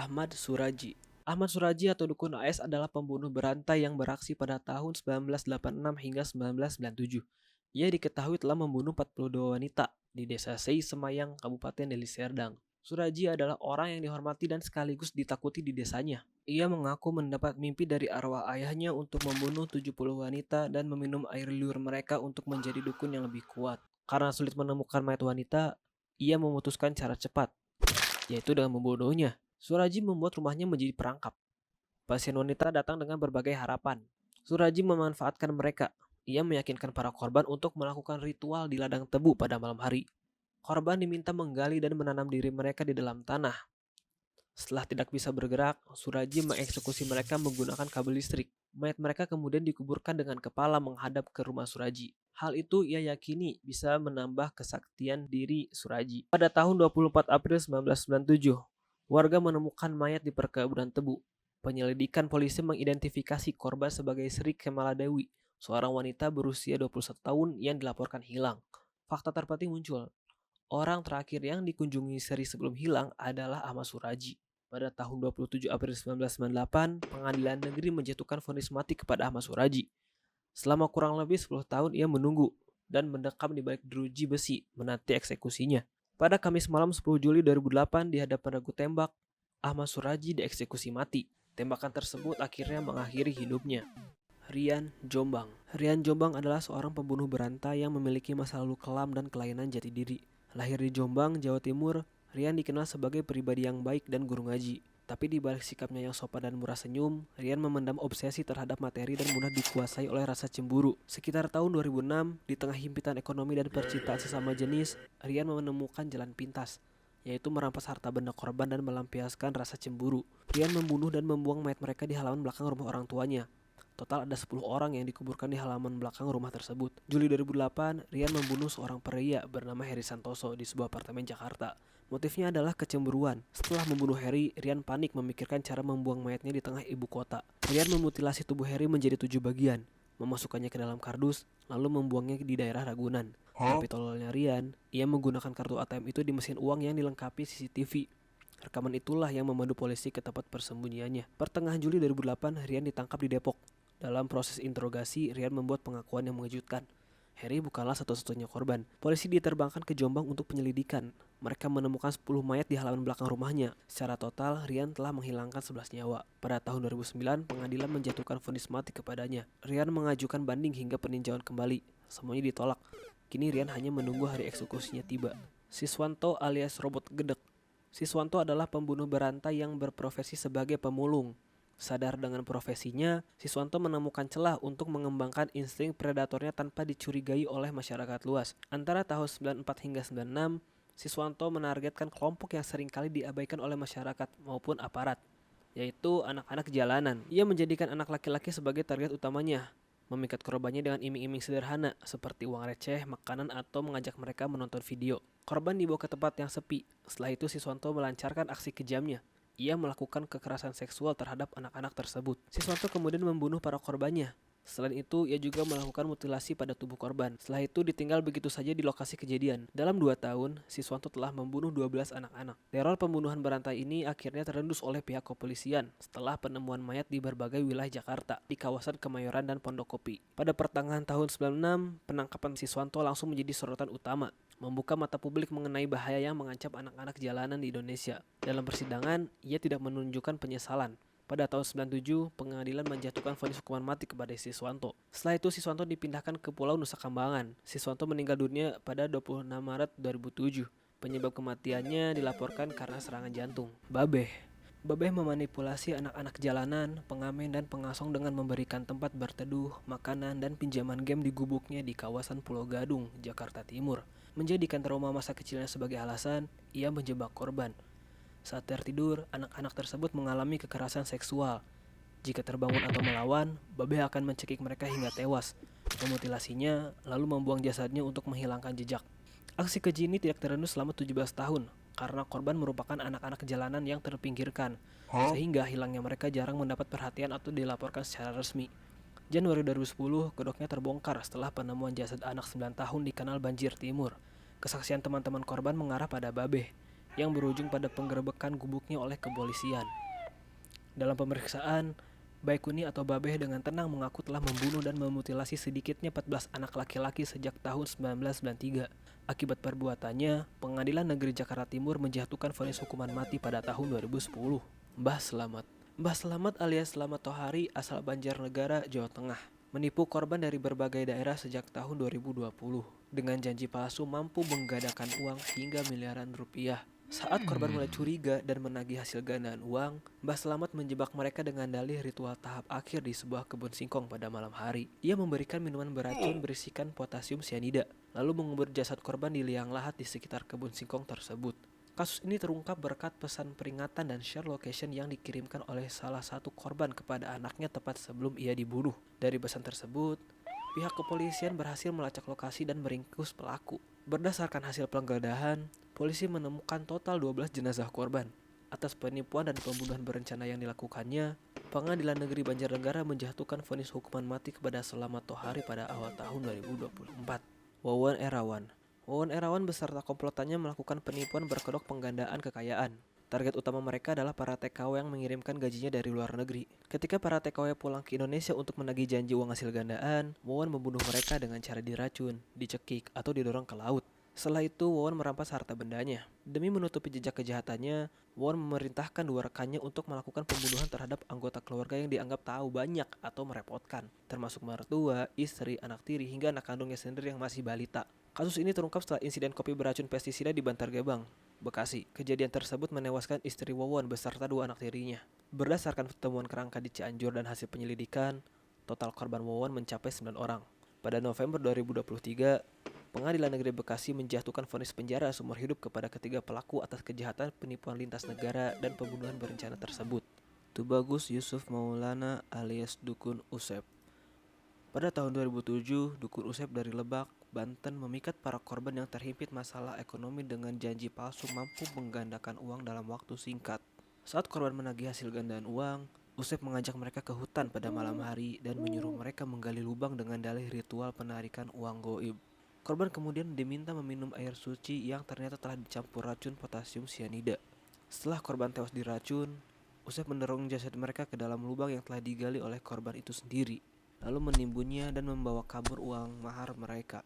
Ahmad Suraji. Ahmad Suraji atau Dukun AS adalah pembunuh berantai yang beraksi pada tahun 1986 hingga 1997. Ia diketahui telah membunuh 42 wanita di desa Sei Semayang, Kabupaten Deli Serdang. Suraji adalah orang yang dihormati dan sekaligus ditakuti di desanya. Ia mengaku mendapat mimpi dari arwah ayahnya untuk membunuh 70 wanita dan meminum air liur mereka untuk menjadi dukun yang lebih kuat. Karena sulit menemukan mayat wanita, ia memutuskan cara cepat, yaitu dengan membunuhnya. Suraji membuat rumahnya menjadi perangkap. Pasien wanita datang dengan berbagai harapan. Suraji memanfaatkan mereka. Ia meyakinkan para korban untuk melakukan ritual di ladang tebu pada malam hari. Korban diminta menggali dan menanam diri mereka di dalam tanah. Setelah tidak bisa bergerak, Suraji mengeksekusi mereka menggunakan kabel listrik. Mayat mereka kemudian dikuburkan dengan kepala menghadap ke rumah Suraji. Hal itu ia yakini bisa menambah kesaktian diri Suraji. Pada tahun 24 April 1997, warga menemukan mayat di perkebunan tebu. Penyelidikan polisi mengidentifikasi korban sebagai Sri Kemaladewi, seorang wanita berusia 21 tahun yang dilaporkan hilang. Fakta terpenting muncul. Orang terakhir yang dikunjungi Sri sebelum hilang adalah Ahmad Suraji. Pada tahun 27 April 1998, Pengadilan Negeri menjatuhkan vonis mati kepada Ahmad Suraji. Selama kurang lebih 10 tahun ia menunggu dan mendekam di balik jeruji besi menanti eksekusinya. Pada Kamis malam 10 Juli 2008 di hadapan regu tembak, Ahmad Suraji dieksekusi mati. Tembakan tersebut akhirnya mengakhiri hidupnya. Rian Jombang. Rian Jombang adalah seorang pembunuh berantai yang memiliki masa lalu kelam dan kelainan jati diri. Lahir di Jombang, Jawa Timur, Rian dikenal sebagai pribadi yang baik dan guru ngaji. Tapi di balik sikapnya yang sopan dan murah senyum, Rian memendam obsesi terhadap materi dan mudah dikuasai oleh rasa cemburu. Sekitar tahun 2006, di tengah himpitan ekonomi dan percintaan sesama jenis, Rian menemukan jalan pintas, yaitu merampas harta benda korban dan melampiaskan rasa cemburu. Rian membunuh dan membuang mayat mereka di halaman belakang rumah orang tuanya. Total ada 10 orang yang dikuburkan di halaman belakang rumah tersebut. Juli 2008, Rian membunuh seorang pria bernama Heri Santoso di sebuah apartemen Jakarta. Motifnya adalah kecemburuan. Setelah membunuh Heri, Rian panik memikirkan cara membuang mayatnya di tengah ibu kota. Rian memutilasi tubuh Heri menjadi 7 bagian, memasukkannya ke dalam kardus, lalu membuangnya di daerah Ragunan. Tapi tololnya Rian, ia menggunakan kartu ATM itu di mesin uang yang dilengkapi CCTV. Rekaman itulah yang memandu polisi ke tempat persembunyiannya. Pertengahan Juli 2008, Rian ditangkap di Depok. Dalam proses interogasi, Rian membuat pengakuan yang mengejutkan. Heri bukanlah satu-satunya korban. Polisi diterbangkan ke Jombang untuk penyelidikan. Mereka menemukan 10 mayat di halaman belakang rumahnya. Secara total, Rian telah menghilangkan 11 nyawa. Pada tahun 2009, pengadilan menjatuhkan vonis mati kepadanya. Rian mengajukan banding hingga peninjauan kembali. Semuanya ditolak. Kini Rian hanya menunggu hari eksekusinya tiba. Siswanto alias Robot Gedek. Siswanto adalah pembunuh berantai yang berprofesi sebagai pemulung. Sadar dengan profesinya, Siswanto menemukan celah untuk mengembangkan insting predatornya tanpa dicurigai oleh masyarakat luas. Antara tahun 94 hingga 96, Siswanto menargetkan kelompok yang seringkali diabaikan oleh masyarakat maupun aparat, yaitu anak-anak jalanan. Ia menjadikan anak laki-laki sebagai target utamanya, memikat korbannya dengan iming-iming sederhana seperti uang receh, makanan, atau mengajak mereka menonton video. Korban dibawa ke tempat yang sepi. Setelah itu Siswanto melancarkan aksi kejamnya. Ia melakukan kekerasan seksual terhadap anak-anak tersebut. Siswanto kemudian membunuh para korbannya. Selain itu, ia juga melakukan mutilasi pada tubuh korban. Setelah itu ditinggal begitu saja di lokasi kejadian. Dalam 2 tahun, Siswanto telah membunuh 12 anak-anak. Teror pembunuhan berantai ini akhirnya terendus oleh pihak kepolisian setelah penemuan mayat di berbagai wilayah Jakarta, di kawasan Kemayoran dan Pondokopi. Pada pertengahan tahun 96, penangkapan Siswanto langsung menjadi sorotan utama, membuka mata publik mengenai bahaya yang mengancam anak-anak jalanan di Indonesia. Dalam persidangan, ia tidak menunjukkan penyesalan. Pada tahun 97, pengadilan menjatuhkan vonis hukuman mati kepada Siswanto. Setelah itu, Siswanto dipindahkan ke Pulau Nusa Kambangan. Siswanto meninggal dunia pada 26 Maret 2007. Penyebab kematiannya dilaporkan karena serangan jantung. Babeh memanipulasi anak-anak jalanan, pengamen, dan pengasong dengan memberikan tempat berteduh, makanan, dan pinjaman game di gubuknya di kawasan Pulau Gadung, Jakarta Timur. Menjadikan trauma masa kecilnya sebagai alasan, ia menjebak korban. Saat tertidur, anak-anak tersebut mengalami kekerasan seksual. Jika terbangun atau melawan, Babeh akan mencekik mereka hingga tewas, memutilasinya, lalu membuang jasadnya untuk menghilangkan jejak. Aksi keji ini tidak terendus selama 17 tahun, karena korban merupakan anak-anak jalanan yang terpinggirkan, sehingga hilangnya mereka jarang mendapat perhatian atau dilaporkan secara resmi. Januari 2010, kedoknya terbongkar setelah penemuan jasad anak 9 tahun di Kanal Banjir Timur. Kesaksian teman-teman korban mengarah pada Babeh. yang berujung pada penggerebekan gubuknya oleh kepolisian. Dalam pemeriksaan, Baikuni atau Babeh dengan tenang mengaku telah membunuh dan memutilasi sedikitnya 14 anak laki-laki sejak tahun 1993. Akibat perbuatannya, Pengadilan Negeri Jakarta Timur menjatuhkan vonis hukuman mati pada tahun 2010. Mbah Selamat Mbah Selamat alias Selamat Tohari asal Banjarnegara, Jawa Tengah, menipu korban dari berbagai daerah sejak tahun 2020 dengan janji palsu mampu menggandakan uang hingga miliaran rupiah. Saat korban mulai curiga dan menagih hasil gandaan uang, Mbah Selamat menjebak mereka dengan dalih ritual tahap akhir di sebuah kebun singkong pada malam hari. Ia memberikan minuman beracun berisikan potasium sianida, lalu mengubur jasad korban di liang lahat di sekitar kebun singkong tersebut. Kasus ini terungkap berkat pesan peringatan dan share location yang dikirimkan oleh salah satu korban kepada anaknya tepat sebelum ia dibunuh. Dari pesan tersebut, pihak kepolisian berhasil melacak lokasi dan meringkus pelaku. Berdasarkan hasil penggeledahan, polisi menemukan total 12 jenazah korban. Atas penipuan dan pembunuhan berencana yang dilakukannya, Pengadilan Negeri Banjarnegara menjatuhkan vonis hukuman mati kepada Selamat Tohari pada awal tahun 2024. Wawan Erawan beserta komplotannya melakukan penipuan berkedok penggandaan kekayaan. Target utama mereka adalah para TKW yang mengirimkan gajinya dari luar negeri. Ketika para TKW pulang ke Indonesia untuk menagih janji uang hasil gandaan, Wawan membunuh mereka dengan cara diracun, dicekik, atau didorong ke laut. Setelah itu, Wawan merampas harta bendanya. Demi menutupi jejak kejahatannya, Wawan memerintahkan dua rekannya untuk melakukan pembunuhan terhadap anggota keluarga yang dianggap tahu banyak atau merepotkan, termasuk mertua, istri, anak tiri, hingga anak kandungnya sendiri yang masih balita. Kasus ini terungkap setelah insiden kopi beracun pestisida di Bantar Gebang, Bekasi. Kejadian tersebut menewaskan istri Wawan beserta dua anak tirinya. Berdasarkan temuan kerangka di Cianjur dan hasil penyelidikan, total korban Wawan mencapai 9 orang. Pada November 2023, Pengadilan Negeri Bekasi menjatuhkan vonis penjara seumur hidup kepada ketiga pelaku atas kejahatan penipuan lintas negara dan pembunuhan berencana tersebut. Tubagus Yusuf Maulana alias Dukun Usep. Pada tahun 2007, Dukun Usep dari Lebak, Banten memikat para korban yang terhimpit masalah ekonomi dengan janji palsu mampu menggandakan uang dalam waktu singkat. Saat korban menagih hasil gandaan uang, Usep mengajak mereka ke hutan pada malam hari dan menyuruh mereka menggali lubang dengan dalih ritual penarikan uang goib. Korban kemudian diminta meminum air suci yang ternyata telah dicampur racun potasium sianida. Setelah korban tewas diracun, Usep mendorong jasad mereka ke dalam lubang yang telah digali oleh korban itu sendiri, lalu menimbunnya dan membawa kabur uang mahar mereka.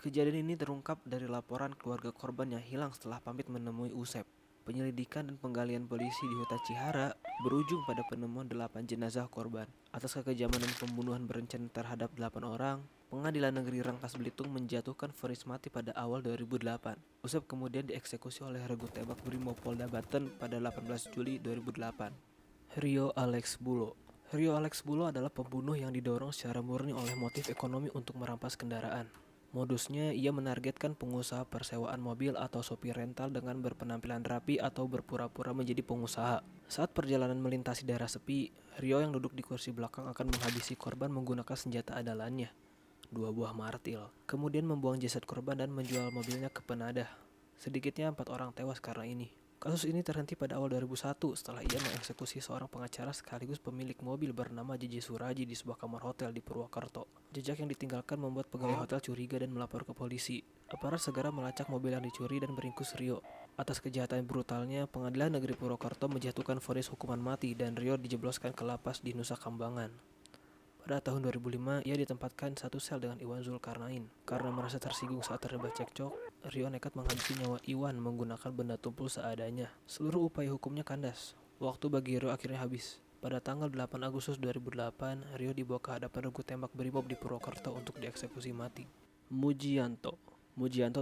Kejadian ini terungkap dari laporan keluarga korban yang hilang setelah pamit menemui Usep. Penyelidikan dan penggalian polisi di Huta Cihara berujung pada penemuan 8 jenazah korban. Atas kekejaman dan pembunuhan berencana terhadap 8 orang, Pengadilan Negeri Rangkas Belitung menjatuhkan vonis mati pada awal 2008. Usep kemudian dieksekusi oleh Regu Tembak Brimopolda Banten pada 18 Juli 2008. Rio Alex Bulo adalah pembunuh yang didorong secara murni oleh motif ekonomi untuk merampas kendaraan. Modusnya, ia menargetkan pengusaha persewaan mobil atau sopir rental dengan berpenampilan rapi atau berpura-pura menjadi pengusaha. Saat perjalanan melintasi daerah sepi, Rio yang duduk di kursi belakang akan menghabisi korban menggunakan senjata andalannya, 2 buah martil. Kemudian membuang jasad korban dan menjual mobilnya ke penadah. Sedikitnya 4 orang tewas karena ini. Kasus ini terhenti pada awal 2001 setelah ia mengeksekusi seorang pengacara sekaligus pemilik mobil bernama JJ Suraji di sebuah kamar hotel di Purwokerto. Jejak yang ditinggalkan membuat pegawai hotel curiga dan melapor ke polisi. Aparat segera melacak mobil yang dicuri dan meringkus Rio. Atas kejahatan brutalnya, Pengadilan Negeri Purwokerto menjatuhkan vonis hukuman mati dan Rio dijebloskan ke lapas di Nusa Kambangan. Pada tahun 2005, ia ditempatkan satu sel dengan Iwan Zulkarnain. Karena merasa tersinggung saat terlibat cekcok, Rio nekat menghabisi nyawa Iwan menggunakan benda tumpul seadanya. Seluruh upaya hukumnya kandas. Waktu bagi Rio akhirnya habis. Pada tanggal 8 Agustus 2008, Rio dibawa ke hadapan Regu Tembak Brimob di Purwokerto untuk dieksekusi mati. Mujianto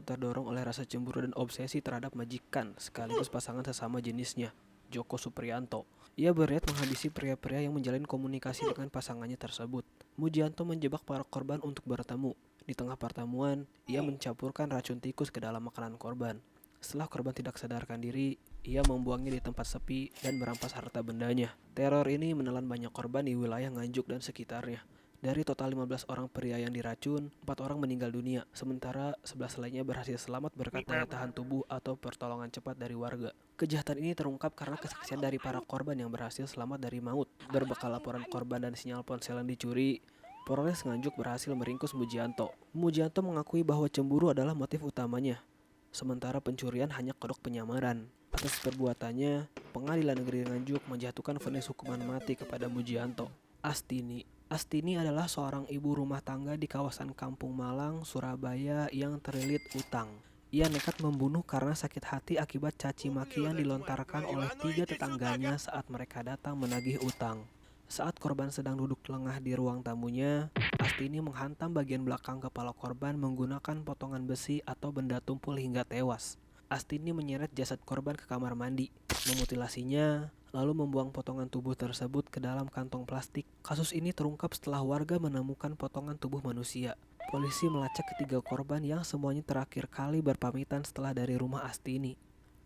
terdorong oleh rasa cemburu dan obsesi terhadap majikan sekaligus pasangan sesama jenisnya, Joko Supriyanto. Ia berniat menghabisi pria-pria yang menjalin komunikasi dengan pasangannya tersebut. Mujianto menjebak para korban untuk bertemu. Di tengah pertemuan, ia mencampurkan racun tikus ke dalam makanan korban. Setelah korban tidak sadarkan diri, ia membuangnya di tempat sepi dan merampas harta bendanya. Teror ini menelan banyak korban di wilayah Nganjuk dan sekitarnya. Dari total 15 orang pria yang diracun, 4 orang meninggal dunia, sementara 11 lainnya berhasil selamat berkat daya tahan tubuh atau pertolongan cepat dari warga. Kejahatan ini terungkap karena kesaksian dari para korban yang berhasil selamat dari maut. Berbekal laporan korban dan sinyal ponsel yang dicuri, Polres Nganjuk berhasil meringkus Mujianto. Mujianto mengakui bahwa cemburu adalah motif utamanya, sementara pencurian hanya kedok penyamaran. Atas perbuatannya, Pengadilan Negeri Nganjuk menjatuhkan vonis hukuman mati kepada Mujianto. Astini adalah seorang ibu rumah tangga di kawasan Kampung Malang, Surabaya yang terlilit utang. Ia nekat membunuh karena sakit hati akibat caci maki yang dilontarkan oleh 3 tetangganya saat mereka datang menagih utang. Saat korban sedang duduk lengah di ruang tamunya, Astini menghantam bagian belakang kepala korban menggunakan potongan besi atau benda tumpul hingga tewas. Astini menyeret jasad korban ke kamar mandi, memutilasinya, lalu membuang potongan tubuh tersebut ke dalam kantong plastik. Kasus ini terungkap setelah warga menemukan potongan tubuh manusia. Polisi melacak ketiga korban yang semuanya terakhir kali berpamitan setelah dari rumah Astini.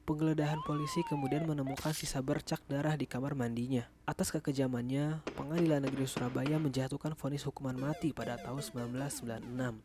Penggeledahan polisi kemudian menemukan sisa bercak darah di kamar mandinya. Atas kekejamannya, Pengadilan Negeri Surabaya menjatuhkan vonis hukuman mati pada tahun 1996.